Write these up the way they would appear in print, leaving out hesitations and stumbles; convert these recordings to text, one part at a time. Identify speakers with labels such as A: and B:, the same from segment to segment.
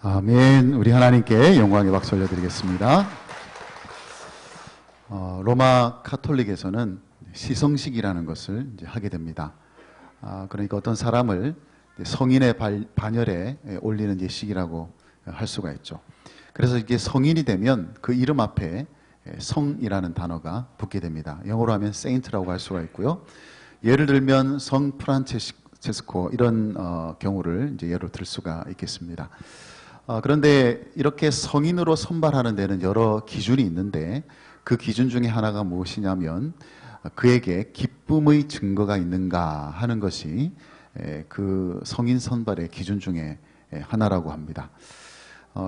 A: 아멘. 우리 하나님께 영광의 박수 올려드리겠습니다. 로마 카톨릭에서는 시성식이라는 것을 이제 하게 됩니다. 그러니까 어떤 사람을 성인의 반열에 올리는 예식이라고 할 수가 있죠. 그래서 이게 성인이 되면 그 이름 앞에 성이라는 단어가 붙게 됩니다. 영어로 하면 saint라고 할 수가 있고요. 예를 들면 성 프란체스코 이런 경우를 이제 예로 들 수가 있겠습니다. 그런데 이렇게 성인으로 선발하는 데는 여러 기준이 있는데 그 기준 중에 하나가 무엇이냐면 그에게 기쁨의 증거가 있는가 하는 것이 그 성인 선발의 기준 중에 하나라고 합니다.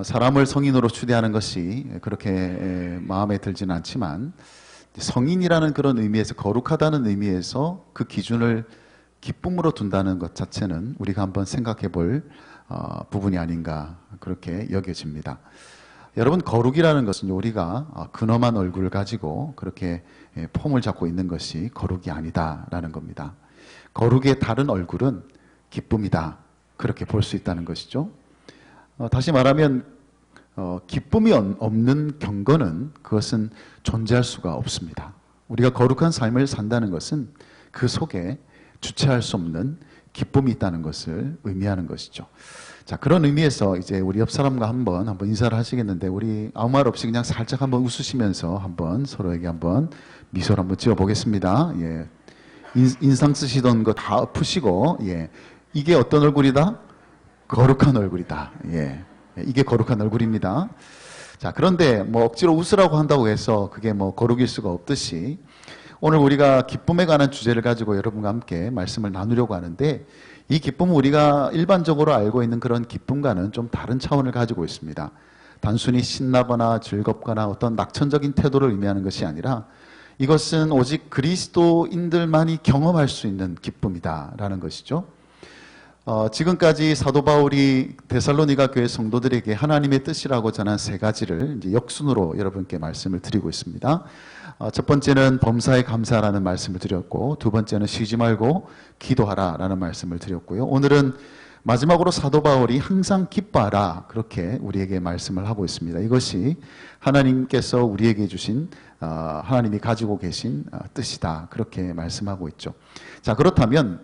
A: 사람을 성인으로 추대하는 것이 그렇게 마음에 들지는 않지만 성인이라는 그런 의미에서 거룩하다는 의미에서 그 기준을 기쁨으로 둔다는 것 자체는 우리가 한번 생각해 볼 부분이 아닌가 그렇게 여겨집니다. 여러분, 거룩이라는 것은 우리가 근엄한 얼굴을 가지고 그렇게 폼을 잡고 있는 것이 거룩이 아니다라는 겁니다. 거룩의 다른 얼굴은 기쁨이다, 그렇게 볼 수 있다는 것이죠. 다시 말하면 기쁨이 없는 경건은 그것은 존재할 수가 없습니다. 우리가 거룩한 삶을 산다는 것은 그 속에 주체할 수 없는 기쁨이 있다는 것을 의미하는 것이죠. 자, 그런 의미에서 이제 우리 옆 사람과 한번 인사를 하시겠는데, 우리 아무 말 없이 그냥 살짝 한번 웃으시면서 한번 서로에게 한번 미소를 한번 지어 보겠습니다. 예. 인상 쓰시던 거 다 푸시고, 예. 이게 어떤 얼굴이다? 거룩한 얼굴이다. 예. 이게 거룩한 얼굴입니다. 자, 그런데 뭐 억지로 웃으라고 한다고 해서 그게 뭐 거룩일 수가 없듯이 오늘 우리가 기쁨에 관한 주제를 가지고 여러분과 함께 말씀을 나누려고 하는데, 이 기쁨은 우리가 일반적으로 알고 있는 그런 기쁨과는 좀 다른 차원을 가지고 있습니다. 단순히 신나거나 즐겁거나 어떤 낙천적인 태도를 의미하는 것이 아니라 이것은 오직 그리스도인들만이 경험할 수 있는 기쁨이다라는 것이죠. 지금까지 사도 바울이 데살로니가 교회 성도들에게 하나님의 뜻이라고 전한 세 가지를 이제 역순으로 여러분께 말씀을 드리고 있습니다. 첫 번째는 범사에 감사하라는 말씀을 드렸고, 두 번째는 쉬지 말고 기도하라라는 말씀을 드렸고요. 오늘은 마지막으로 사도 바울이 항상 기뻐하라, 그렇게 우리에게 말씀을 하고 있습니다. 이것이 하나님께서 우리에게 주신 하나님이 가지고 계신 뜻이다, 그렇게 말씀하고 있죠. 자, 그렇다면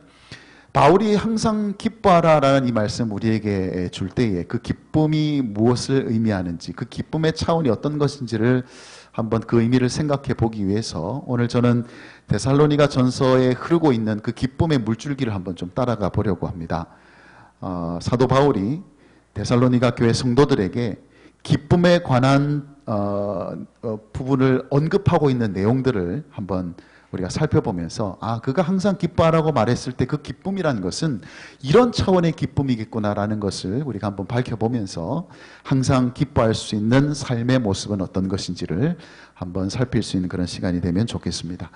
A: 바울이 항상 기뻐하라라는 이 말씀 우리에게 줄 때에 그 기쁨이 무엇을 의미하는지, 그 기쁨의 차원이 어떤 것인지를 한번 그 의미를 생각해 보기 위해서 오늘 저는 데살로니가 전서에 흐르고 있는 그 기쁨의 물줄기를 한번 좀 따라가 보려고 합니다. 사도 바울이 데살로니가 교회 성도들에게 기쁨에 관한 부분을 언급하고 있는 내용들을 한번 우리가 살펴보면서 그가 항상 기뻐하라고 말했을 때 그 기쁨이라는 것은 이런 차원의 기쁨이겠구나라는 것을 우리가 한번 밝혀보면서 항상 기뻐할 수 있는 삶의 모습은 어떤 것인지를 한번 살필 수 있는 그런 시간이 되면 좋겠습니다.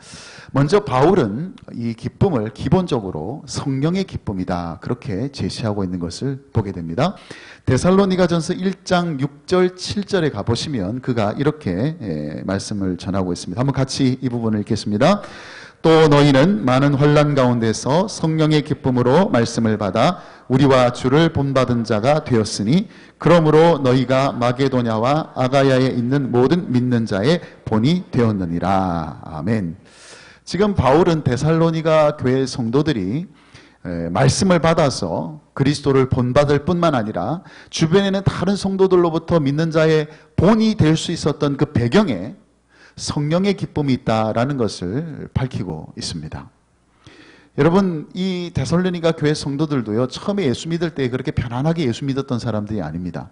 A: 먼저 바울은 이 기쁨을 기본적으로 성령의 기쁨이다, 그렇게 제시하고 있는 것을 보게 됩니다. 데살로니가전서 1장 6절 7절에 가보시면 그가 이렇게 말씀을 전하고 있습니다. 한번 같이 이 부분을 읽겠습니다. 또 너희는 많은 환난 가운데서 성령의 기쁨으로 말씀을 받아 우리와 주를 본받은 자가 되었으니 그러므로 너희가 마게도냐와 아가야에 있는 모든 믿는 자의 본이 되었느니라. 아멘. 지금 바울은 데살로니가 교회 성도들이 말씀을 받아서 그리스도를 본받을 뿐만 아니라 주변에는 다른 성도들로부터 믿는 자의 본이 될 수 있었던 그 배경에 성령의 기쁨이 있다라는 것을 밝히고 있습니다. 여러분, 이 데살로니가 교회 성도들도요, 처음에 예수 믿을 때 그렇게 편안하게 예수 믿었던 사람들이 아닙니다.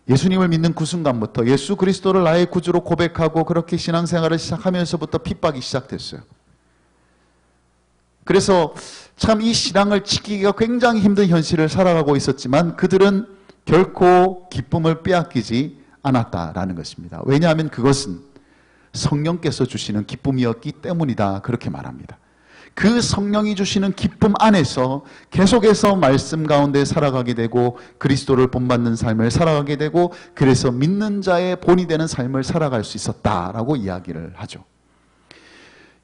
A: 예수님을 믿는 그 순간부터 예수 그리스도를 나의 구주로 고백하고 그렇게 신앙생활을 시작하면서부터 핍박이 시작됐어요. 그래서 참 이 신앙을 지키기가 굉장히 힘든 현실을 살아가고 있었지만 그들은 결코 기쁨을 빼앗기지 않았다라는 것입니다. 왜냐하면 그것은 성령께서 주시는 기쁨이었기 때문이다, 그렇게 말합니다. 그 성령이 주시는 기쁨 안에서 계속해서 말씀 가운데 살아가게 되고 그리스도를 본받는 삶을 살아가게 되고 그래서 믿는 자의 본이 되는 삶을 살아갈 수 있었다라고 이야기를 하죠.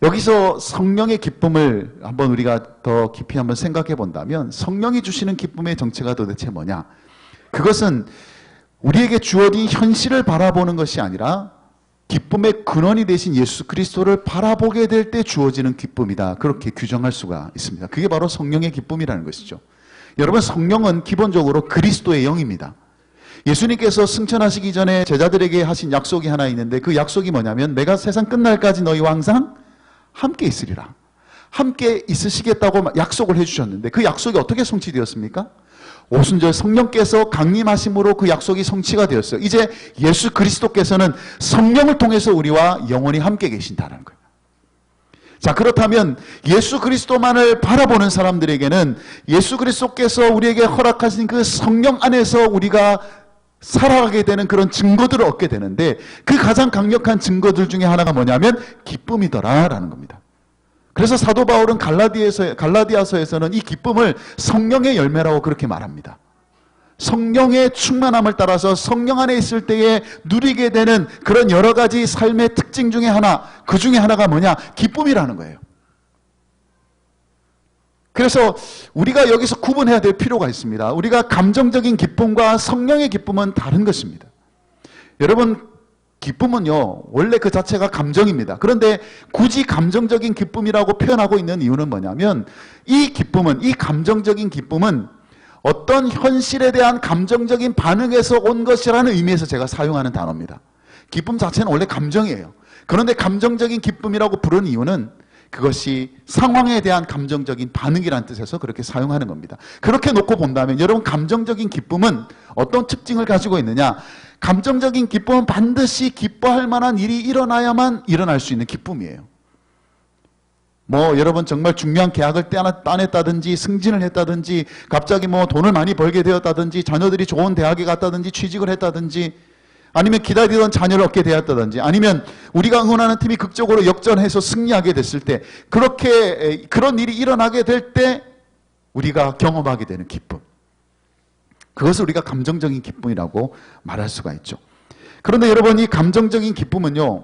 A: 여기서 성령의 기쁨을 한번 우리가 더 깊이 한번 생각해 본다면 성령이 주시는 기쁨의 정체가 도대체 뭐냐? 그것은 우리에게 주어진 현실을 바라보는 것이 아니라 기쁨의 근원이 되신 예수 그리스도를 바라보게 될 때 주어지는 기쁨이다. 그렇게 규정할 수가 있습니다. 그게 바로 성령의 기쁨이라는 것이죠. 여러분, 성령은 기본적으로 그리스도의 영입니다. 예수님께서 승천하시기 전에 제자들에게 하신 약속이 하나 있는데 그 약속이 뭐냐면 내가 세상 끝날까지 너희와 항상 함께 있으리라. 함께 있으시겠다고 약속을 해주셨는데 그 약속이 어떻게 성취되었습니까? 오순절 성령께서 강림하심으로 그 약속이 성취가 되었어요. 이제 예수 그리스도께서는 성령을 통해서 우리와 영원히 함께 계신다는 거예요. 자, 그렇다면 예수 그리스도만을 바라보는 사람들에게는 예수 그리스도께서 우리에게 허락하신 그 성령 안에서 우리가 살아가게 되는 그런 증거들을 얻게 되는데 그 가장 강력한 증거들 중에 하나가 뭐냐면 기쁨이더라라는 겁니다. 그래서 사도 바울은 갈라디아서에서는 이 기쁨을 성령의 열매라고 그렇게 말합니다. 성령의 충만함을 따라서 성령 안에 있을 때에 누리게 되는 그런 여러 가지 삶의 특징 중에 하나, 그 중에 하나가 뭐냐? 기쁨이라는 거예요. 그래서 우리가 여기서 구분해야 될 필요가 있습니다. 우리가 감정적인 기쁨과 성령의 기쁨은 다른 것입니다. 여러분, 기쁨은요, 원래 그 자체가 감정입니다. 그런데 굳이 감정적인 기쁨이라고 표현하고 있는 이유는 뭐냐면 이 기쁨은, 이 감정적인 기쁨은 어떤 현실에 대한 감정적인 반응에서 온 것이라는 의미에서 제가 사용하는 단어입니다. 기쁨 자체는 원래 감정이에요. 그런데 감정적인 기쁨이라고 부르는 이유는 그것이 상황에 대한 감정적인 반응이라는 뜻에서 그렇게 사용하는 겁니다. 그렇게 놓고 본다면 여러분, 감정적인 기쁨은 어떤 특징을 가지고 있느냐? 감정적인 기쁨은 반드시 기뻐할 만한 일이 일어나야만 일어날 수 있는 기쁨이에요. 여러분 정말 중요한 계약을 따냈다든지 승진을 했다든지 갑자기 돈을 많이 벌게 되었다든지 자녀들이 좋은 대학에 갔다든지 취직을 했다든지 아니면 기다리던 자녀를 얻게 되었다든지 아니면 우리가 응원하는 팀이 극적으로 역전해서 승리하게 됐을 때 그런 일이 일어나게 될 때 우리가 경험하게 되는 기쁨, 그것을 우리가 감정적인 기쁨이라고 말할 수가 있죠. 그런데 여러분, 이 감정적인 기쁨은요,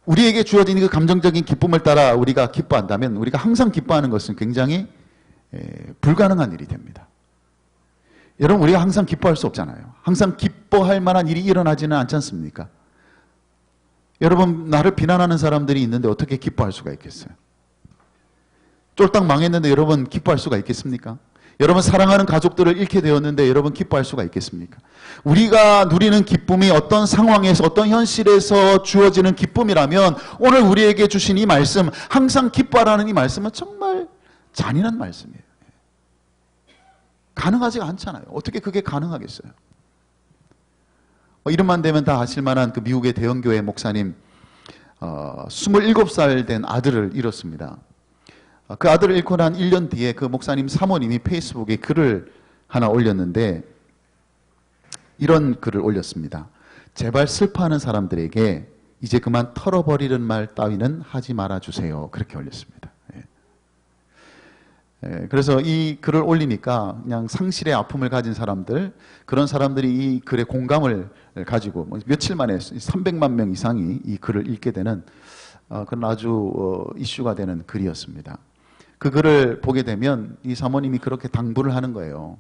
A: 우리에게 주어진 그 감정적인 기쁨을 따라 우리가 기뻐한다면 우리가 항상 기뻐하는 것은 굉장히 불가능한 일이 됩니다. 여러분, 우리가 항상 기뻐할 수 없잖아요. 항상 기뻐할 만한 일이 일어나지는 않지 않습니까? 여러분, 나를 비난하는 사람들이 있는데 어떻게 기뻐할 수가 있겠어요? 쫄딱 망했는데 여러분 기뻐할 수가 있겠습니까? 여러분, 사랑하는 가족들을 잃게 되었는데 여러분 기뻐할 수가 있겠습니까? 우리가 누리는 기쁨이 어떤 상황에서 어떤 현실에서 주어지는 기쁨이라면 오늘 우리에게 주신 이 말씀, 항상 기뻐하라는 이 말씀은 정말 잔인한 말씀이에요. 가능하지가 않잖아요. 어떻게 그게 가능하겠어요? 이름만 되면 다 아실 만한 그 미국의 대형교회 목사님, 27살 된 아들을 잃었습니다. 그 아들을 잃고 난 1년 뒤에 그 목사님 사모님이 페이스북에 글을 하나 올렸는데 이런 글을 올렸습니다. 제발 슬퍼하는 사람들에게 이제 그만 털어버리는 말 따위는 하지 말아주세요. 그렇게 올렸습니다. 그래서 이 글을 올리니까 그냥 상실의 아픔을 가진 사람들, 그런 사람들이 이 글에 공감을 가지고 며칠 만에 300만 명 이상이 이 글을 읽게 되는 그런 아주 이슈가 되는 글이었습니다. 그 글을 보게 되면 이 사모님이 그렇게 당부를 하는 거예요.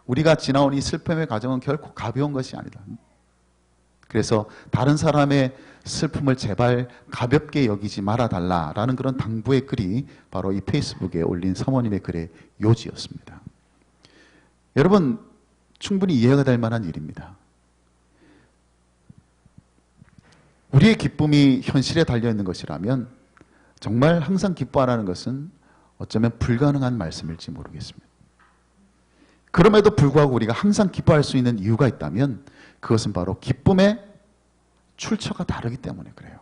A: 우리가 지나온 이 슬픔의 과정은 결코 가벼운 것이 아니다. 그래서 다른 사람의 슬픔을 제발 가볍게 여기지 말아달라라는 그런 당부의 글이 바로 이 페이스북에 올린 사모님의 글의 요지였습니다. 여러분, 충분히 이해가 될 만한 일입니다. 우리의 기쁨이 현실에 달려있는 것이라면 정말 항상 기뻐하라는 것은 어쩌면 불가능한 말씀일지 모르겠습니다. 그럼에도 불구하고 우리가 항상 기뻐할 수 있는 이유가 있다면 그것은 바로 기쁨의 출처가 다르기 때문에 그래요.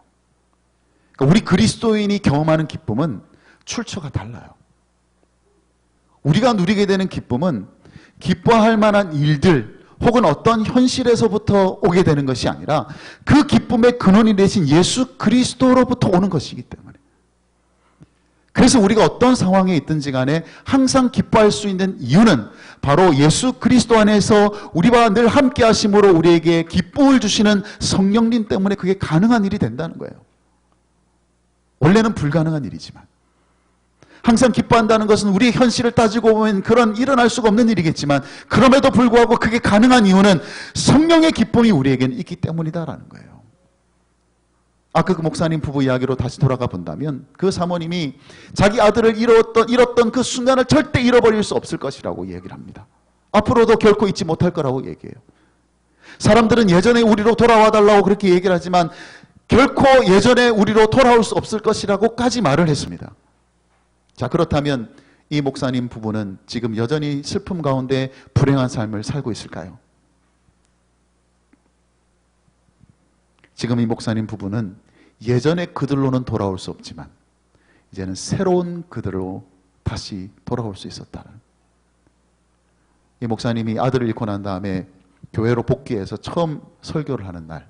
A: 그러니까 우리 그리스도인이 경험하는 기쁨은 출처가 달라요. 우리가 누리게 되는 기쁨은 기뻐할 만한 일들 혹은 어떤 현실에서부터 오게 되는 것이 아니라 그 기쁨의 근원이 되신 예수 그리스도로부터 오는 것이기 때문에, 그래서 우리가 어떤 상황에 있든지 간에 항상 기뻐할 수 있는 이유는 바로 예수 그리스도 안에서 우리와 늘 함께 하심으로 우리에게 기쁨을 주시는 성령님 때문에 그게 가능한 일이 된다는 거예요. 원래는 불가능한 일이지만. 항상 기뻐한다는 것은 우리의 현실을 따지고 보면 그런 일어날 수가 없는 일이겠지만 그럼에도 불구하고 그게 가능한 이유는 성령의 기쁨이 우리에게는 있기 때문이다라는 거예요. 아까 그 목사님 부부 이야기로 다시 돌아가 본다면 그 사모님이 자기 아들을 잃었던 그 순간을 절대 잃어버릴 수 없을 것이라고 얘기를 합니다. 앞으로도 결코 잊지 못할 거라고 얘기해요. 사람들은 예전에 우리로 돌아와 달라고 그렇게 얘기를 하지만 결코 예전에 우리로 돌아올 수 없을 것이라고까지 말을 했습니다. 자, 그렇다면 이 목사님 부부는 지금 여전히 슬픔 가운데 불행한 삶을 살고 있을까요? 지금 이 목사님 부부는 예전에 그들로는 돌아올 수 없지만 이제는 새로운 그들로 다시 돌아올 수 있었다는. 이 목사님이 아들을 잃고 난 다음에 교회로 복귀해서 처음 설교를 하는 날,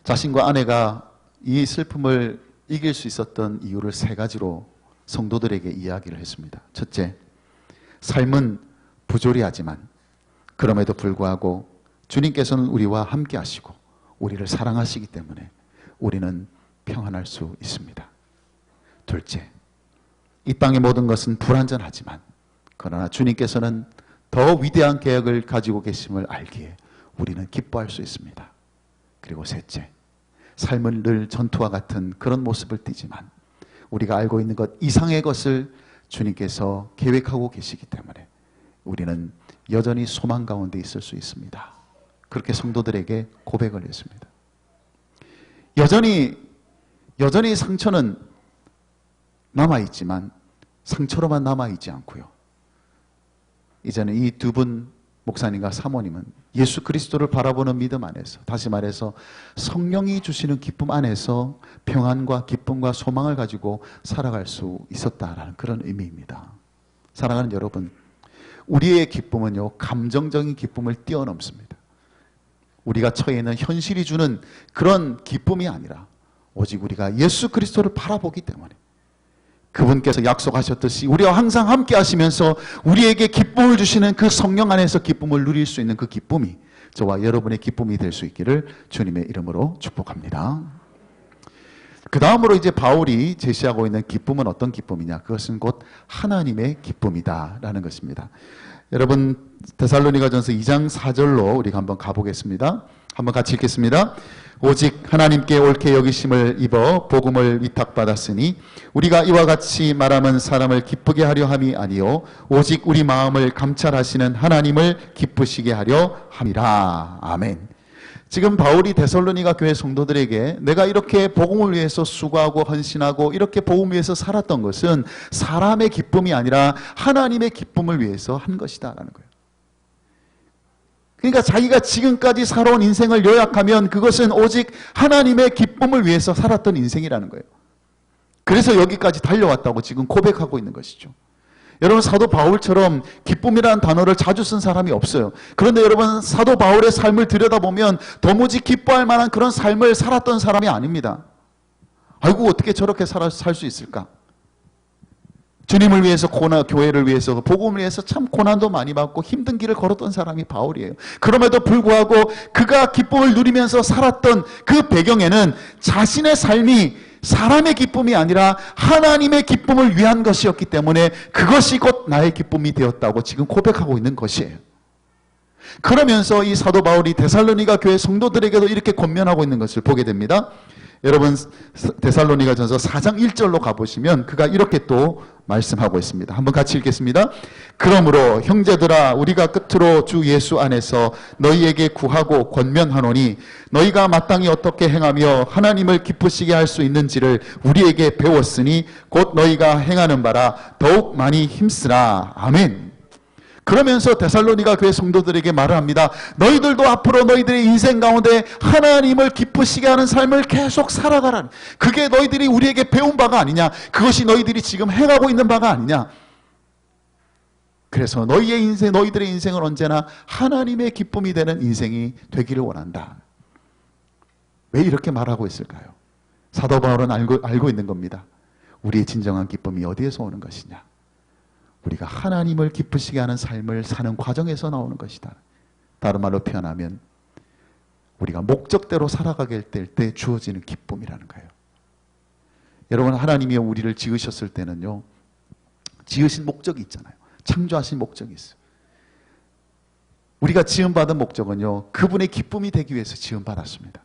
A: 자신과 아내가 이 슬픔을 이길 수 있었던 이유를 3가지로 성도들에게 이야기를 했습니다. 첫째, 삶은 부조리하지만 그럼에도 불구하고 주님께서는 우리와 함께 하시고 우리를 사랑하시기 때문에 우리는 평안할 수 있습니다. 둘째, 이 땅의 모든 것은 불완전하지만 그러나 주님께서는 더 위대한 계획을 가지고 계심을 알기에 우리는 기뻐할 수 있습니다. 그리고 셋째, 삶은 늘 전투와 같은 그런 모습을 띠지만 우리가 알고 있는 것 이상의 것을 주님께서 계획하고 계시기 때문에 우리는 여전히 소망 가운데 있을 수 있습니다. 그렇게 성도들에게 고백을 했습니다. 여전히 상처는 남아있지만 상처로만 남아있지 않고요. 이제는 이 2분 목사님과 사모님은 예수 그리스도를 바라보는 믿음 안에서, 다시 말해서 성령이 주시는 기쁨 안에서 평안과 기쁨과 소망을 가지고 살아갈 수 있었다라는 그런 의미입니다. 사랑하는 여러분, 우리의 기쁨은요, 감정적인 기쁨을 뛰어넘습니다. 우리가 처해 있는 현실이 주는 그런 기쁨이 아니라 오직 우리가 예수 그리스도를 바라보기 때문에 그분께서 약속하셨듯이 우리와 항상 함께 하시면서 우리에게 기쁨을 주시는 그 성령 안에서 기쁨을 누릴 수 있는 그 기쁨이 저와 여러분의 기쁨이 될 수 있기를 주님의 이름으로 축복합니다. 그 다음으로 이제 바울이 제시하고 있는 기쁨은 어떤 기쁨이냐? 그것은 곧 하나님의 기쁨이다 라는 것입니다. 여러분, 데살로니가전서 2장 4절로 우리가 한번 가보겠습니다. 한번 같이 읽겠습니다. 오직 하나님께 옳게 여기심을 입어 복음을 위탁받았으니 우리가 이와 같이 말하면 사람을 기쁘게 하려 함이 아니요 오직 우리 마음을 감찰하시는 하나님을 기쁘시게 하려 함이라. 아멘. 지금 바울이 데살로니가 교회 성도들에게 내가 이렇게 복음을 위해서 수고하고 헌신하고 이렇게 복음을 위해서 살았던 것은 사람의 기쁨이 아니라 하나님의 기쁨을 위해서 한 것이다 라는 거예요. 그러니까 자기가 지금까지 살아온 인생을 요약하면 그것은 오직 하나님의 기쁨을 위해서 살았던 인생이라는 거예요. 그래서 여기까지 달려왔다고 지금 고백하고 있는 것이죠. 여러분, 사도 바울처럼 기쁨이라는 단어를 자주 쓴 사람이 없어요. 그런데 여러분, 사도 바울의 삶을 들여다보면 도무지 기뻐할 만한 그런 삶을 살았던 사람이 아닙니다. 아이고, 어떻게 저렇게 살 수 있을까? 주님을 위해서 교회를 위해서 복음을 위해서 참 고난도 많이 받고 힘든 길을 걸었던 사람이 바울이에요. 그럼에도 불구하고 그가 기쁨을 누리면서 살았던 그 배경에는 자신의 삶이 사람의 기쁨이 아니라 하나님의 기쁨을 위한 것이었기 때문에 그것이 곧 나의 기쁨이 되었다고 지금 고백하고 있는 것이에요. 그러면서 이 사도 바울이 데살로니가 교회 성도들에게도 이렇게 권면하고 있는 것을 보게 됩니다. 여러분, 데살로니가전서 4장 1절로 가보시면 그가 이렇게 또 말씀하고 있습니다. 한번 같이 읽겠습니다. 그러므로 형제들아, 우리가 끝으로 주 예수 안에서 너희에게 구하고 권면하노니 너희가 마땅히 어떻게 행하며 하나님을 기쁘시게 할 수 있는지를 우리에게 배웠으니 곧 너희가 행하는 바라 더욱 많이 힘쓰라. 아멘. 그러면서 데살로니가 교회 성도들에게 말을 합니다. 너희들도 앞으로 너희들의 인생 가운데 하나님을 기쁘시게 하는 삶을 계속 살아가라는, 그게 너희들이 우리에게 배운 바가 아니냐, 그것이 너희들이 지금 행하고 있는 바가 아니냐. 그래서 너희들의 인생은 언제나 하나님의 기쁨이 되는 인생이 되기를 원한다. 왜 이렇게 말하고 있을까요? 사도 바울은 알고 있는 겁니다. 우리의 진정한 기쁨이 어디에서 오는 것이냐? 우리가 하나님을 기쁘시게 하는 삶을 사는 과정에서 나오는 것이다. 다른 말로 표현하면 우리가 목적대로 살아가게 될 때 주어지는 기쁨이라는 거예요. 여러분, 하나님이 우리를 지으셨을 때는요, 지으신 목적이 있잖아요. 창조하신 목적이 있어요. 우리가 지음받은 목적은요, 그분의 기쁨이 되기 위해서 지음받았습니다.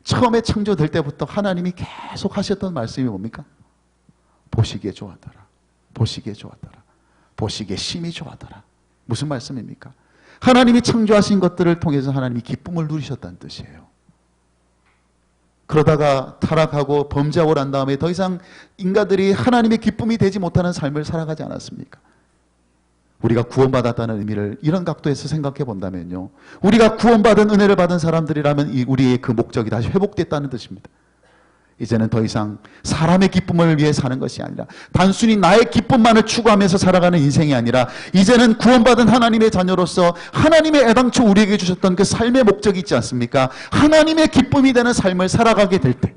A: 처음에 창조될 때부터 하나님이 계속 하셨던 말씀이 뭡니까? 보시기에 좋았더라. 보시기에 좋았더라. 보시기에 심히 좋았더라. 무슨 말씀입니까? 하나님이 창조하신 것들을 통해서 하나님이 기쁨을 누리셨다는 뜻이에요. 그러다가 타락하고 범죄하고 난 다음에 더 이상 인간들이 하나님의 기쁨이 되지 못하는 삶을 살아가지 않았습니까? 우리가 구원받았다는 의미를 이런 각도에서 생각해 본다면요, 우리가 구원받은 은혜를 받은 사람들이라면 우리의 그 목적이 다시 회복됐다는 뜻입니다. 이제는 더 이상 사람의 기쁨을 위해 사는 것이 아니라 단순히 나의 기쁨만을 추구하면서 살아가는 인생이 아니라 이제는 구원받은 하나님의 자녀로서 하나님의 애당초 우리에게 주셨던 그 삶의 목적이 있지 않습니까? 하나님의 기쁨이 되는 삶을 살아가게 될 때,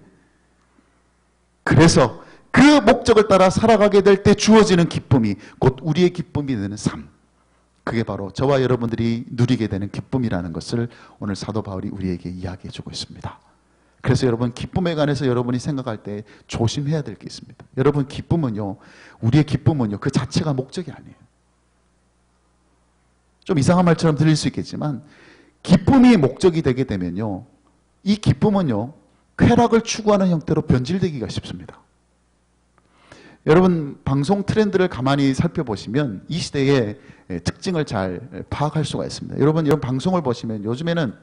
A: 그래서 그 목적을 따라 살아가게 될 때 주어지는 기쁨이 곧 우리의 기쁨이 되는 삶, 그게 바로 저와 여러분들이 누리게 되는 기쁨이라는 것을 오늘 사도 바울이 우리에게 이야기해 주고 있습니다. 그래서 여러분, 기쁨에 관해서 여러분이 생각할 때 조심해야 될 게 있습니다. 여러분, 기쁨은요, 우리의 기쁨은요, 그 자체가 목적이 아니에요. 좀 이상한 말처럼 들릴 수 있겠지만 기쁨이 목적이 되게 되면요, 이 기쁨은요, 쾌락을 추구하는 형태로 변질되기가 쉽습니다. 여러분, 방송 트렌드를 가만히 살펴보시면 이 시대의 특징을 잘 파악할 수가 있습니다. 여러분, 이런 방송을 보시면 요즘에는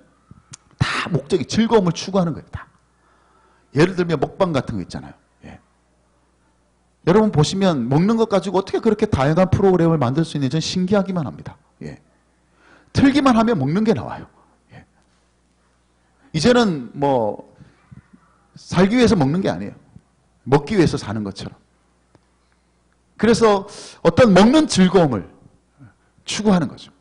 A: 다 목적이 즐거움을 추구하는 거예요. 다. 예를 들면 먹방 같은 거 있잖아요. 예. 여러분 보시면 먹는 것 가지고 어떻게 그렇게 다양한 프로그램을 만들 수 있는지 신기하기만 합니다. 예. 틀기만 하면 먹는 게 나와요. 예. 이제는 뭐 살기 위해서 먹는 게 아니에요. 먹기 위해서 사는 것처럼. 그래서 어떤 먹는 즐거움을 추구하는 거죠.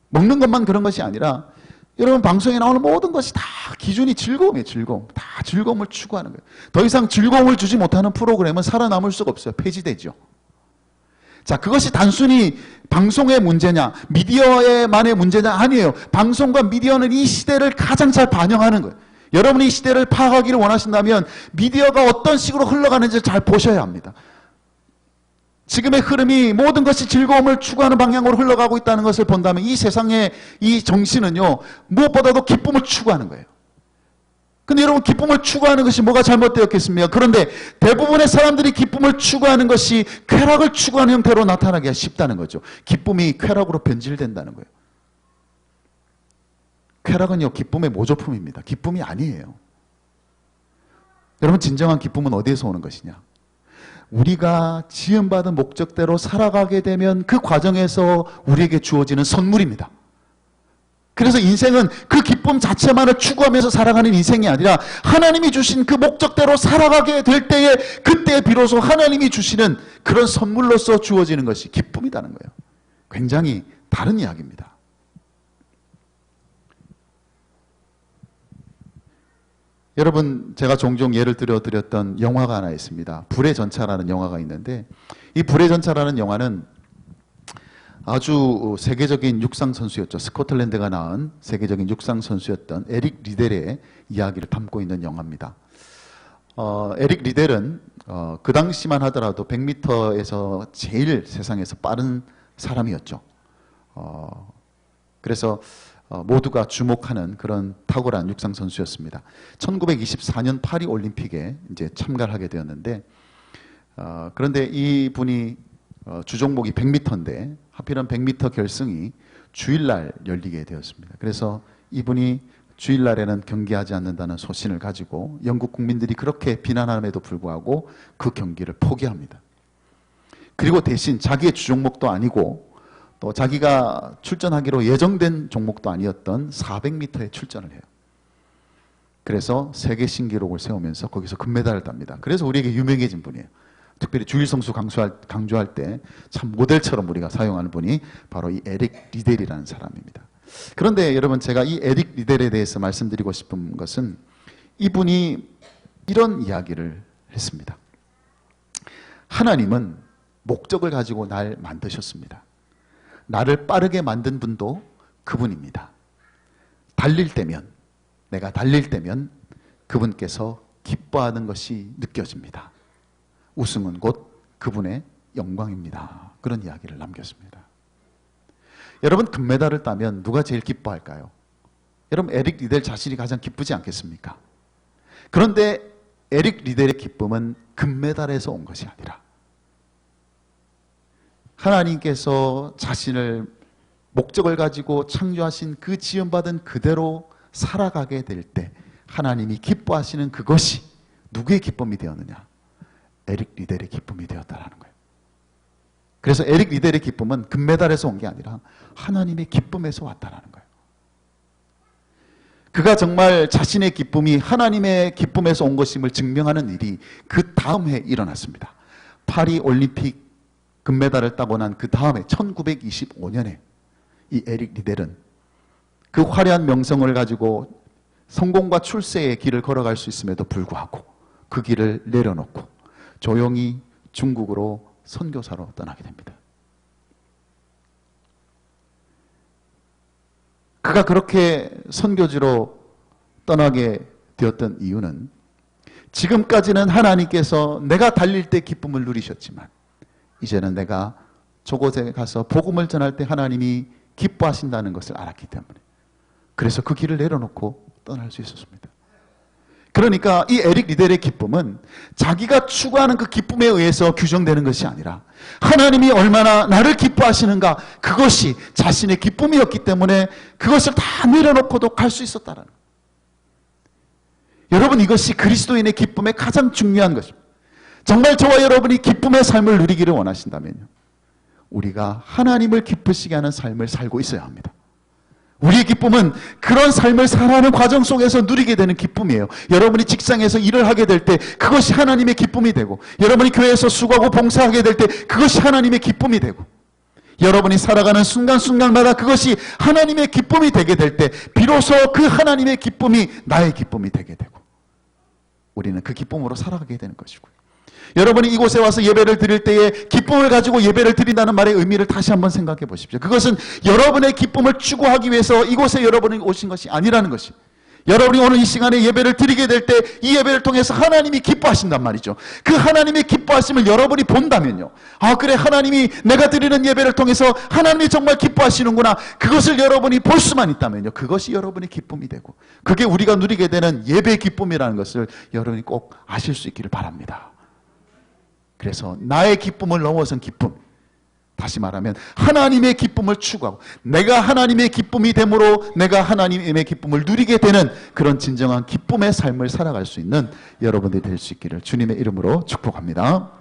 A: 먹는 것만 그런 것이 아니라 여러분, 방송에 나오는 모든 것이 다 기준이 즐거움이에요. 즐거움. 다 즐거움을 추구하는 거예요. 더 이상 즐거움을 주지 못하는 프로그램은 살아남을 수가 없어요. 폐지되죠. 자, 그것이 단순히 방송의 문제냐, 미디어만의 문제냐? 아니에요. 방송과 미디어는 이 시대를 가장 잘 반영하는 거예요. 여러분이 이 시대를 파악하기를 원하신다면 미디어가 어떤 식으로 흘러가는지 잘 보셔야 합니다. 지금의 흐름이 모든 것이 즐거움을 추구하는 방향으로 흘러가고 있다는 것을 본다면 이 세상의 이 정신은요, 무엇보다도 기쁨을 추구하는 거예요. 근데 여러분, 기쁨을 추구하는 것이 뭐가 잘못되었겠습니까? 그런데 대부분의 사람들이 기쁨을 추구하는 것이 쾌락을 추구하는 형태로 나타나기가 쉽다는 거죠. 기쁨이 쾌락으로 변질된다는 거예요. 쾌락은요, 기쁨의 모조품입니다. 기쁨이 아니에요. 여러분, 진정한 기쁨은 어디에서 오는 것이냐? 우리가 지음받은 목적대로 살아가게 되면 그 과정에서 우리에게 주어지는 선물입니다. 그래서 인생은 그 기쁨 자체만을 추구하면서 살아가는 인생이 아니라 하나님이 주신 그 목적대로 살아가게 될 때에 그때 비로소 하나님이 주시는 그런 선물로서 주어지는 것이 기쁨이라는 거예요. 굉장히 다른 이야기입니다. 여러분, 제가 종종 예를 들어 드렸던 영화가 하나 있습니다. 불의 전차라는 영화가 있는데 이 불의 전차라는 영화는 아주 세계적인 육상 선수였죠. 스코틀랜드가 낳은 세계적인 육상 선수였던 에릭 리델의 이야기를 담고 있는 영화입니다. 에릭 리델은 그 당시만 하더라도 100m에서 제일 세상에서 빠른 사람이었죠. 그래서 모두가 주목하는 그런 탁월한 육상 선수였습니다. 1924년 파리 올림픽에 이제 참가를 하게 되었는데, 그런데 이 분이 주종목이 100m인데 하필은 100m 결승이 주일날 열리게 되었습니다. 그래서 이분이 주일날에는 경기하지 않는다는 소신을 가지고 영국 국민들이 그렇게 비난함에도 불구하고 그 경기를 포기합니다. 그리고 대신 자기의 주종목도 아니고 또 자기가 출전하기로 예정된 종목도 아니었던 400m에 출전을 해요. 그래서 세계 신기록을 세우면서 거기서 금메달을 땁니다. 그래서 우리에게 유명해진 분이에요. 특별히 주일성수 강조할 때 참 모델처럼 우리가 사용하는 분이 바로 이 에릭 리델이라는 사람입니다. 그런데 여러분, 제가 이 에릭 리델에 대해서 말씀드리고 싶은 것은 이분이 이런 이야기를 했습니다. 하나님은 목적을 가지고 날 만드셨습니다. 나를 빠르게 만든 분도 그분입니다. 달릴 때면, 내가 달릴 때면 그분께서 기뻐하는 것이 느껴집니다. 웃음은 곧 그분의 영광입니다. 그런 이야기를 남겼습니다. 여러분, 금메달을 따면 누가 제일 기뻐할까요? 여러분, 에릭 리델 자신이 가장 기쁘지 않겠습니까? 그런데 에릭 리델의 기쁨은 금메달에서 온 것이 아니라 하나님께서 자신을 목적을 가지고 창조하신 그 지음받은 그대로 살아가게 될 때 하나님이 기뻐하시는 그것이 누구의 기쁨이 되었느냐? 에릭 리델의 기쁨이 되었다라는 거예요. 그래서 에릭 리델의 기쁨은 금메달에서 온 게 아니라 하나님의 기쁨에서 왔다라는 거예요. 그가 정말 자신의 기쁨이 하나님의 기쁨에서 온 것임을 증명하는 일이 그 다음 해에 일어났습니다. 파리 올림픽 금메달을 따고 난 그 다음에 1925년에 이 에릭 리델은 그 화려한 명성을 가지고 성공과 출세의 길을 걸어갈 수 있음에도 불구하고 그 길을 내려놓고 조용히 중국으로 선교사로 떠나게 됩니다. 그가 그렇게 선교지로 떠나게 되었던 이유는 지금까지는 하나님께서 내가 달릴 때 기쁨을 누리셨지만 이제는 내가 저곳에 가서 복음을 전할 때 하나님이 기뻐하신다는 것을 알았기 때문에 그래서 그 길을 내려놓고 떠날 수 있었습니다. 그러니까 이 에릭 리델의 기쁨은 자기가 추구하는 그 기쁨에 의해서 규정되는 것이 아니라 하나님이 얼마나 나를 기뻐하시는가, 그것이 자신의 기쁨이었기 때문에 그것을 다 내려놓고도 갈 수 있었다는 거예요. 여러분, 이것이 그리스도인의 기쁨의 가장 중요한 것입니다. 정말 저와 여러분이 기쁨의 삶을 누리기를 원하신다면요, 우리가 하나님을 기쁘시게 하는 삶을 살고 있어야 합니다. 우리의 기쁨은 그런 삶을 살아가는 과정 속에서 누리게 되는 기쁨이에요. 여러분이 직장에서 일을 하게 될 때 그것이 하나님의 기쁨이 되고, 여러분이 교회에서 수고하고 봉사하게 될 때 그것이 하나님의 기쁨이 되고, 여러분이 살아가는 순간순간마다 그것이 하나님의 기쁨이 되게 될 때 비로소 그 하나님의 기쁨이 나의 기쁨이 되게 되고 우리는 그 기쁨으로 살아가게 되는 것이고요. 여러분이 이곳에 와서 예배를 드릴 때에 기쁨을 가지고 예배를 드린다는 말의 의미를 다시 한번 생각해 보십시오. 그것은 여러분의 기쁨을 추구하기 위해서 이곳에 여러분이 오신 것이 아니라는 것이, 여러분이 오늘 이 시간에 예배를 드리게 될 때 이 예배를 통해서 하나님이 기뻐하신단 말이죠. 그 하나님의 기뻐하심을 여러분이 본다면요, 아 그래, 하나님이 내가 드리는 예배를 통해서 하나님이 정말 기뻐하시는구나, 그것을 여러분이 볼 수만 있다면요, 그것이 여러분의 기쁨이 되고 그게 우리가 누리게 되는 예배의 기쁨이라는 것을 여러분이 꼭 아실 수 있기를 바랍니다. 그래서 나의 기쁨을 넘어선 기쁨, 다시 말하면 하나님의 기쁨을 추구하고 내가 하나님의 기쁨이 됨으로 내가 하나님의 기쁨을 누리게 되는 그런 진정한 기쁨의 삶을 살아갈 수 있는 여러분들이 될 수 있기를 주님의 이름으로 축복합니다.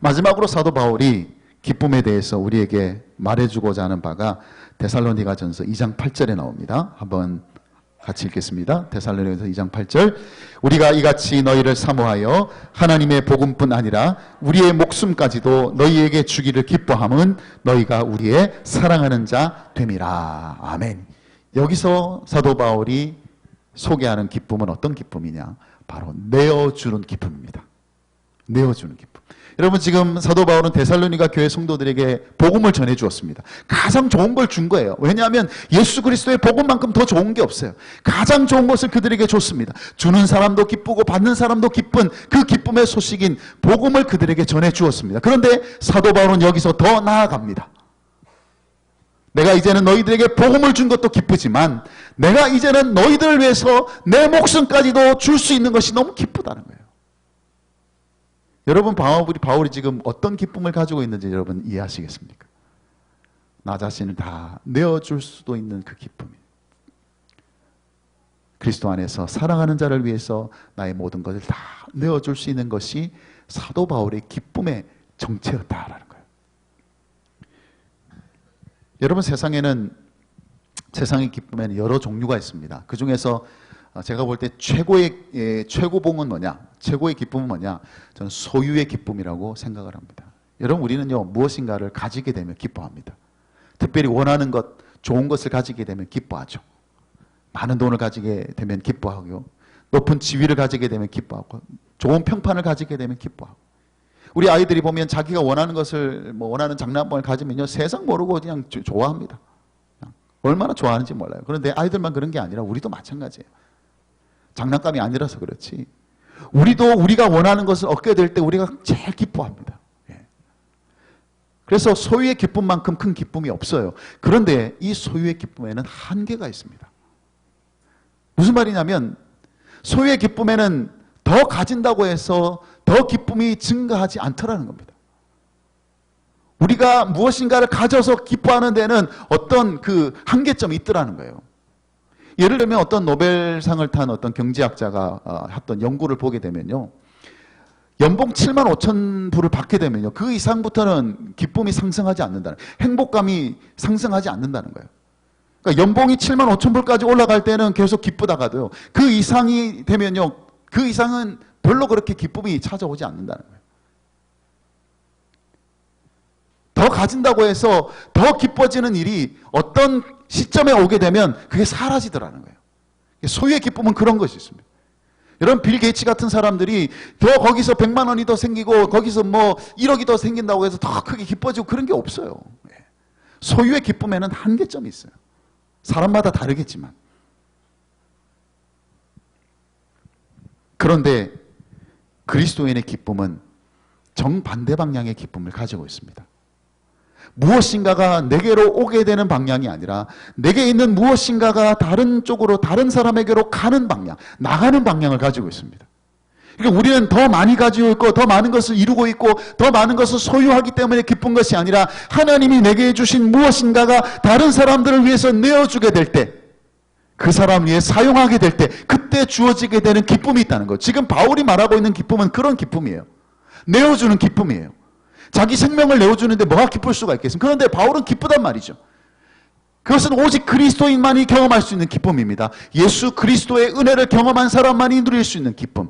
A: 마지막으로 사도 바울이 기쁨에 대해서 우리에게 말해주고자 하는 바가 데살로니가전서 2장 8절에 나옵니다. 한번 같이 읽겠습니다. 데살로니가전서 2장 8절. 우리가 이같이 너희를 사모하여 하나님의 복음뿐 아니라 우리의 목숨까지도 너희에게 주기를 기뻐함은 너희가 우리의 사랑하는 자 됨이라. 아멘. 여기서 사도 바울이 소개하는 기쁨은 어떤 기쁨이냐? 바로 내어주는 기쁨입니다. 내어주는 기쁨. 여러분, 지금 사도 바울은 데살로니가 교회 성도들에게 복음을 전해 주었습니다. 가장 좋은 걸 준 거예요. 왜냐하면 예수 그리스도의 복음만큼 더 좋은 게 없어요. 가장 좋은 것을 그들에게 줬습니다. 주는 사람도 기쁘고 받는 사람도 기쁜 그 기쁨의 소식인 복음을 그들에게 전해 주었습니다. 그런데 사도 바울은 여기서 더 나아갑니다. 내가 이제는 너희들에게 복음을 준 것도 기쁘지만 내가 이제는 너희들을 위해서 내 목숨까지도 줄 수 있는 것이 너무 기쁘다는 거예요. 여러분, 바울이 지금 어떤 기쁨을 가지고 있는지 여러분 이해하시겠습니까? 나 자신을 다 내어줄 수도 있는 그 기쁨이에요. 그리스도 안에서 사랑하는 자를 위해서 나의 모든 것을 다 내어줄 수 있는 것이 사도 바울의 기쁨의 정체였다라는 거예요. 여러분, 세상의 기쁨에는 여러 종류가 있습니다. 그 중에서 제가 볼 때 최고봉은 뭐냐? 최고의 기쁨은 뭐냐? 저는 소유의 기쁨이라고 생각을 합니다. 여러분, 우리는요, 무엇인가를 가지게 되면 기뻐합니다. 특별히 원하는 것, 좋은 것을 가지게 되면 기뻐하죠. 많은 돈을 가지게 되면 기뻐하고요. 높은 지위를 가지게 되면 기뻐하고, 좋은 평판을 가지게 되면 기뻐하고. 우리 아이들이 보면 자기가 원하는 것을, 원하는 장난감을 가지면요, 세상 모르고 그냥 좋아합니다. 얼마나 좋아하는지 몰라요. 그런데 아이들만 그런 게 아니라 우리도 마찬가지예요. 장난감이 아니라서 그렇지. 우리도 우리가 원하는 것을 얻게 될 때 우리가 제일 기뻐합니다. 예. 그래서 소유의 기쁨만큼 큰 기쁨이 없어요. 그런데 이 소유의 기쁨에는 한계가 있습니다. 무슨 말이냐면 소유의 기쁨에는 더 가진다고 해서 더 기쁨이 증가하지 않더라는 겁니다. 우리가 무엇인가를 가져서 기뻐하는 데는 어떤 그 한계점이 있더라는 거예요. 예를 들면 어떤 노벨상을 탄 어떤 경제학자가 했던 연구를 보게 되면요. 연봉 7만 5천 불을 받게 되면요. 그 이상부터는 기쁨이 상승하지 않는다는, 행복감이 상승하지 않는다는 거예요. 그러니까 연봉이 7만 5천 불까지 올라갈 때는 계속 기쁘다가도요. 그 이상이 되면요. 그 이상은 별로 그렇게 기쁨이 찾아오지 않는다는 거예요. 더 가진다고 해서 더 기뻐지는 일이 어떤 시점에 오게 되면 그게 사라지더라는 거예요. 소유의 기쁨은 그런 것이 있습니다. 여러분, 빌 게이츠 같은 사람들이 더 거기서 100만 원이 더 생기고 거기서 뭐 1억이 더 생긴다고 해서 더 크게 기뻐지고 그런 게 없어요. 소유의 기쁨에는 한계점이 있어요. 사람마다 다르겠지만. 그런데 그리스도인의 기쁨은 정반대 방향의 기쁨을 가지고 있습니다. 무엇인가가 내게로 오게 되는 방향이 아니라 내게 있는 무엇인가가 다른 쪽으로, 다른 사람에게로 가는 방향, 나가는 방향을 가지고 있습니다. 그러니까 우리는 더 많이 가지고 있고 더 많은 것을 이루고 있고 더 많은 것을 소유하기 때문에 기쁜 것이 아니라 하나님이 내게 주신 무엇인가가 다른 사람들을 위해서 내어주게 될 때, 그 사람 위해 사용하게 될 때 그때 주어지게 되는 기쁨이 있다는 거예요. 지금 바울이 말하고 있는 기쁨은 그런 기쁨이에요. 내어주는 기쁨이에요. 자기 생명을 내어주는데 뭐가 기쁠 수가 있겠습니까? 그런데 바울은 기쁘단 말이죠. 그것은 오직 그리스도인만이 경험할 수 있는 기쁨입니다. 예수 그리스도의 은혜를 경험한 사람만이 누릴 수 있는 기쁨.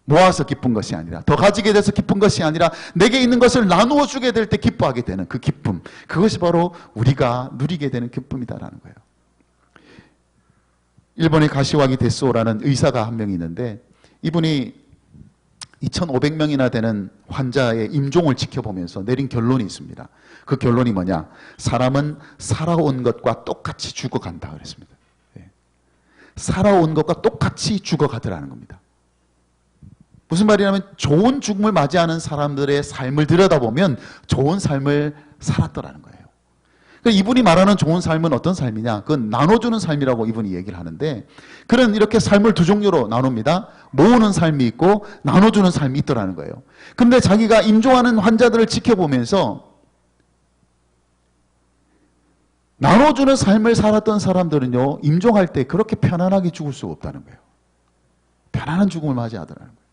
A: 모아서 기쁜 것이 아니라, 더 가지게 돼서 기쁜 것이 아니라 내게 있는 것을 나누어 주게 될 때 기뻐하게 되는 그 기쁨. 그것이 바로 우리가 누리게 되는 기쁨이다라는 거예요. 일본의 가시와기 데스오라는 의사가 한 명 있는데, 이분이 2,500명이나 되는 환자의 임종을 지켜보면서 내린 결론이 있습니다. 그 결론이 뭐냐? 사람은 살아온 것과 똑같이 죽어간다 그랬습니다. 살아온 것과 똑같이 죽어가더라는 겁니다. 무슨 말이냐면 좋은 죽음을 맞이하는 사람들의 삶을 들여다보면 좋은 삶을 살았더라는 거예요. 이분이 말하는 좋은 삶은 어떤 삶이냐? 그건 나눠주는 삶이라고 이분이 얘기를 하는데, 그런 이렇게 삶을 두 종류로 나눕니다. 모으는 삶이 있고 나눠주는 삶이 있더라는 거예요. 근데 자기가 임종하는 환자들을 지켜보면서 나눠주는 삶을 살았던 사람들은요, 임종할 때 그렇게 편안하게 죽을 수가 없다는 거예요. 편안한 죽음을 맞이하더라는 거예요.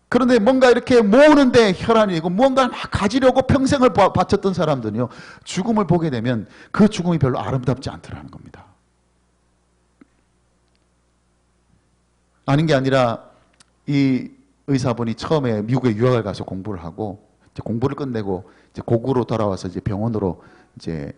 A: 그런데 뭔가 이렇게 모으는데 혈안이 있고 무언가를 막 가지려고 평생을 바쳤던 사람들은요, 죽음을 보게 되면 그 죽음이 별로 아름답지 않더라는 겁니다. 아닌 게 아니라 이 의사분이 처음에 미국에 유학을 가서 공부를 하고 이제 공부를 끝내고 이제 고국으로 돌아와서 이제 병원으로 이제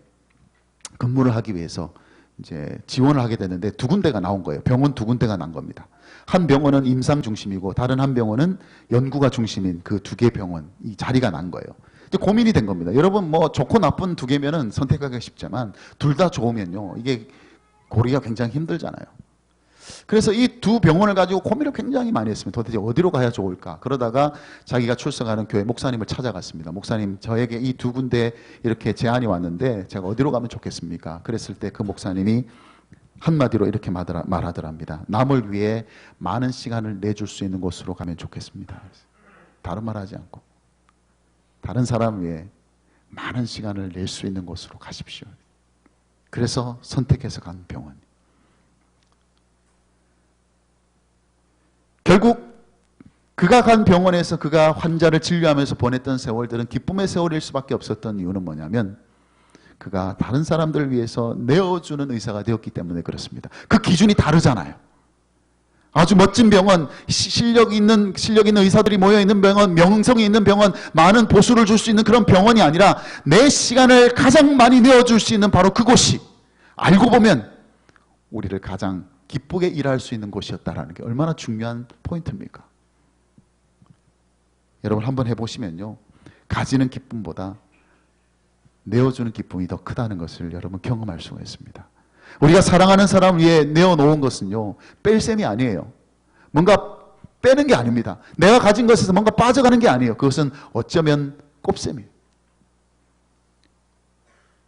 A: 근무를 하기 위해서 이제 지원을 하게 됐는데 두 군데가 나온 거예요. 병원 두 군데가 난 겁니다. 한 병원은 임상 중심이고 다른 한 병원은 연구가 중심인 그 두 개 병원, 이 자리가 난 거예요. 이제 고민이 된 겁니다. 여러분, 뭐 좋고 나쁜 두 개면은 선택하기가 쉽지만 둘 다 좋으면요, 이게 고르기가 굉장히 힘들잖아요. 그래서 이 두 병원을 가지고 고민을 굉장히 많이 했습니다. 도대체 어디로 가야 좋을까? 그러다가 자기가 출석하는 교회 목사님을 찾아갔습니다. 목사님, 저에게 이 두 군데 이렇게 제안이 왔는데 제가 어디로 가면 좋겠습니까? 그랬을 때 그 목사님이 한마디로 이렇게 말하더랍니다. 남을 위해 많은 시간을 내줄 수 있는 곳으로 가면 좋겠습니다. 다른 말 하지 않고 다른 사람 위해 많은 시간을 낼 수 있는 곳으로 가십시오. 그래서 선택해서 간 병원. 결국 그가 간 병원에서 그가 환자를 진료하면서 보냈던 세월들은 기쁨의 세월일 수밖에 없었던 이유는 뭐냐면 그가 다른 사람들을 위해서 내어주는 의사가 되었기 때문에 그렇습니다. 그 기준이 다르잖아요. 아주 멋진 병원, 실력 있는 의사들이 모여있는 병원, 명성이 있는 병원, 많은 보수를 줄 수 있는 그런 병원이 아니라 내 시간을 가장 많이 내어줄 수 있는 바로 그곳이 알고 보면 우리를 가장 기쁘게 일할 수 있는 곳이었다는 게 얼마나 중요한 포인트입니까? 여러분 한번 해보시면요, 가지는 기쁨보다 내어주는 기쁨이 더 크다는 것을 여러분 경험할 수가 있습니다. 우리가 사랑하는 사람을 위해 내어놓은 것은요, 뺄 셈이 아니에요. 뭔가 빼는 게 아닙니다. 내가 가진 것에서 뭔가 빠져가는 게 아니에요. 그것은 어쩌면 꼽셈이에요.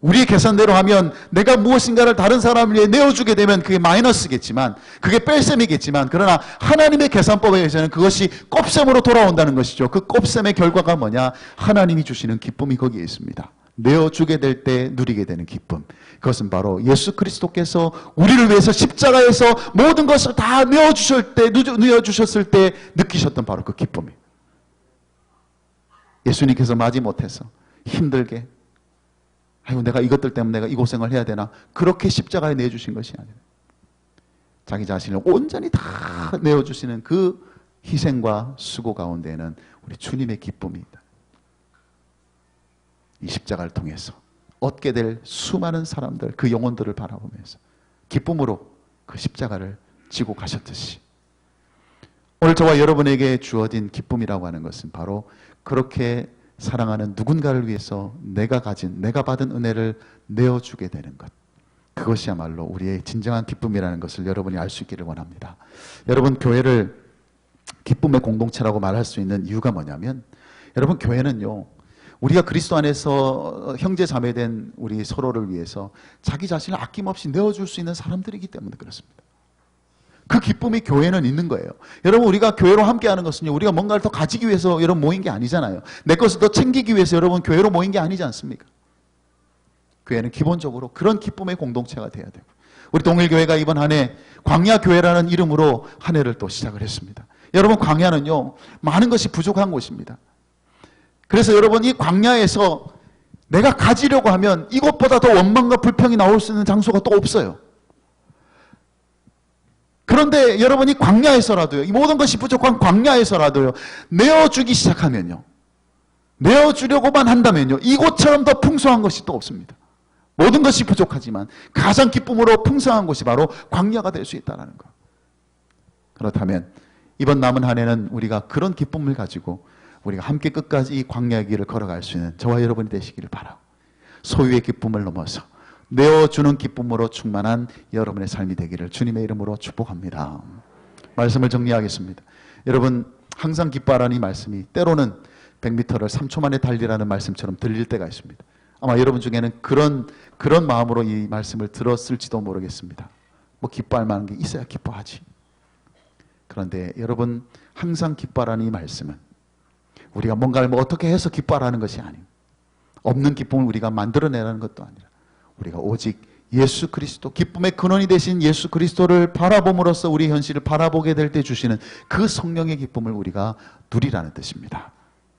A: 우리의 계산대로 하면 내가 무엇인가를 다른 사람을 위해 내어주게 되면 그게 마이너스겠지만, 그게 뺄셈이겠지만, 그러나 하나님의 계산법에 의해서는 그것이 꼽셈으로 돌아온다는 것이죠. 그 꼽셈의 결과가 뭐냐? 하나님이 주시는 기쁨이 거기에 있습니다. 내어주게 될 때 누리게 되는 기쁨. 그것은 바로 예수 그리스도께서 우리를 위해서 십자가에서 모든 것을 다 내어주셨을 때 느끼셨던 바로 그 기쁨이에요. 예수님께서 마지못해서 힘들게, 아이고 내가 이것들 때문에 내가 이 고생을 해야 되나, 그렇게 십자가에 내주신 것이 아니라 자기 자신을 온전히 다 내어주시는 그 희생과 수고 가운데에는 우리 주님의 기쁨이 있다. 이 십자가를 통해서 얻게 될 수많은 사람들, 그 영혼들을 바라보면서 기쁨으로 그 십자가를 지고 가셨듯이, 오늘 저와 여러분에게 주어진 기쁨이라고 하는 것은 바로 그렇게 사랑하는 누군가를 위해서 내가 받은 은혜를 내어주게 되는 것, 그것이야말로 우리의 진정한 기쁨이라는 것을 여러분이 알 수 있기를 원합니다. 여러분, 교회를 기쁨의 공동체라고 말할 수 있는 이유가 뭐냐면, 여러분, 교회는요, 우리가 그리스도 안에서 형제 자매된 우리 서로를 위해서 자기 자신을 아낌없이 내어줄 수 있는 사람들이기 때문에 그렇습니다. 그 기쁨이 교회는 있는 거예요. 여러분, 우리가 교회로 함께하는 것은요, 우리가 뭔가를 더 가지기 위해서 여러분 모인 게 아니잖아요. 내 것을 더 챙기기 위해서 여러분 교회로 모인 게 아니지 않습니까? 교회는 기본적으로 그런 기쁨의 공동체가 돼야 되고, 우리 동일교회가 이번 한 해 광야교회라는 이름으로 한 해를 또 시작을 했습니다. 여러분, 광야는요, 많은 것이 부족한 곳입니다. 그래서 여러분, 이 광야에서 내가 가지려고 하면 이것보다 더 원망과 불평이 나올 수 있는 장소가 또 없어요. 그런데 여러분이 광야에서라도요, 이 모든 것이 부족한 광야에서라도요, 내어주기 시작하면요, 내어주려고만 한다면요, 이곳처럼 더 풍성한 것이 또 없습니다. 모든 것이 부족하지만 가장 기쁨으로 풍성한 곳이 바로 광야가 될 수 있다는 것. 그렇다면 이번 남은 한 해는 우리가 그런 기쁨을 가지고 우리가 함께 끝까지 이 광야의 길을 걸어갈 수 있는 저와 여러분이 되시기를 바라고, 소유의 기쁨을 넘어서 내어주는 기쁨으로 충만한 여러분의 삶이 되기를 주님의 이름으로 축복합니다. 말씀을 정리하겠습니다. 여러분, 항상 기뻐하라는 이 말씀이 때로는 100m를 3초 만에 달리라는 말씀처럼 들릴 때가 있습니다. 아마 여러분 중에는 그런 마음으로 이 말씀을 들었을지도 모르겠습니다. 뭐 기뻐할 만한 게 있어야 기뻐하지. 그런데 여러분, 항상 기뻐하라는 이 말씀은 우리가 뭔가를 어떻게 해서 기뻐하라는 것이 아니에요. 없는 기쁨을 우리가 만들어내라는 것도 아니라 우리가 오직 예수 그리스도, 기쁨의 근원이 되신 예수 그리스도를 바라봄으로써 우리 현실을 바라보게 될 때 주시는 그 성령의 기쁨을 우리가 누리라는 뜻입니다.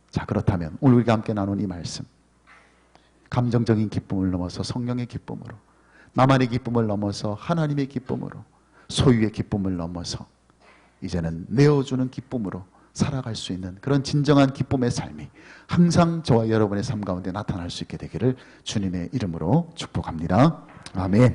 A: 자, 그렇다면 오늘 우리가 함께 나눈 이 말씀, 감정적인 기쁨을 넘어서 성령의 기쁨으로, 나만의 기쁨을 넘어서 하나님의 기쁨으로, 소유의 기쁨을 넘어서 이제는 내어주는 기쁨으로 살아갈 수 있는 그런 진정한 기쁨의 삶이 항상 저와 여러분의 삶 가운데 나타날 수 있게 되기를 주님의 이름으로 축복합니다. 아멘.